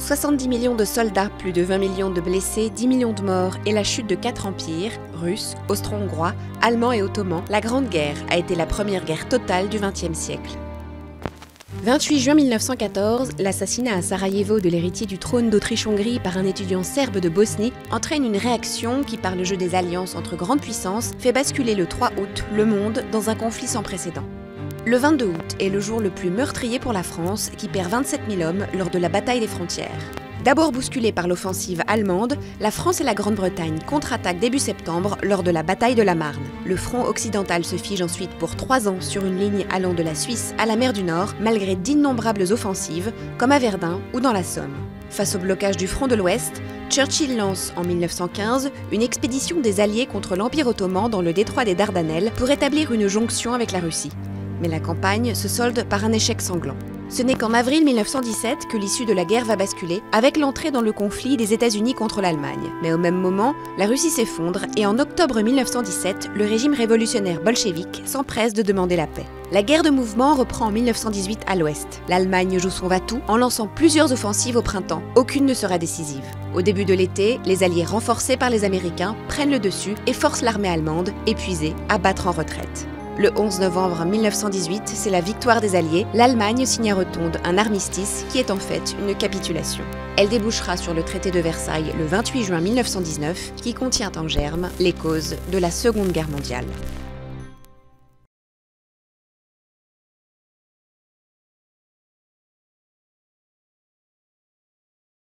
70 millions de soldats, plus de 20 millions de blessés, 10 millions de morts et la chute de 4 empires, russes, austro-hongrois, allemands et ottomans, la Grande Guerre a été la première guerre totale du XXe siècle. 28 juin 1914, l'assassinat à Sarajevo de l'héritier du trône d'Autriche-Hongrie par un étudiant serbe de Bosnie entraîne une réaction qui, par le jeu des alliances entre grandes puissances, fait basculer le 3 août le monde dans un conflit sans précédent. Le 22 août est le jour le plus meurtrier pour la France, qui perd 27 000 hommes lors de la bataille des frontières. D'abord bousculée par l'offensive allemande, la France et la Grande-Bretagne contre-attaquent début septembre lors de la bataille de la Marne. Le front occidental se fige ensuite pour 3 ans sur une ligne allant de la Suisse à la mer du Nord, malgré d'innombrables offensives, comme à Verdun ou dans la Somme. Face au blocage du front de l'Ouest, Churchill lance en 1915 une expédition des Alliés contre l'Empire ottoman dans le détroit des Dardanelles pour établir une jonction avec la Russie. Mais la campagne se solde par un échec sanglant. Ce n'est qu'en avril 1917 que l'issue de la guerre va basculer, avec l'entrée dans le conflit des États-Unis contre l'Allemagne. Mais au même moment, la Russie s'effondre et en octobre 1917, le régime révolutionnaire bolchevique s'empresse de demander la paix. La guerre de mouvement reprend en 1918 à l'ouest. L'Allemagne joue son va-tout en lançant plusieurs offensives au printemps. Aucune ne sera décisive. Au début de l'été, les Alliés renforcés par les Américains prennent le dessus et forcent l'armée allemande, épuisée, à battre en retraite. Le 11 novembre 1918, c'est la victoire des Alliés. L'Allemagne signe à Rotonde un armistice qui est en fait une capitulation. Elle débouchera sur le traité de Versailles le 28 juin 1919, qui contient en germe les causes de la Seconde Guerre mondiale.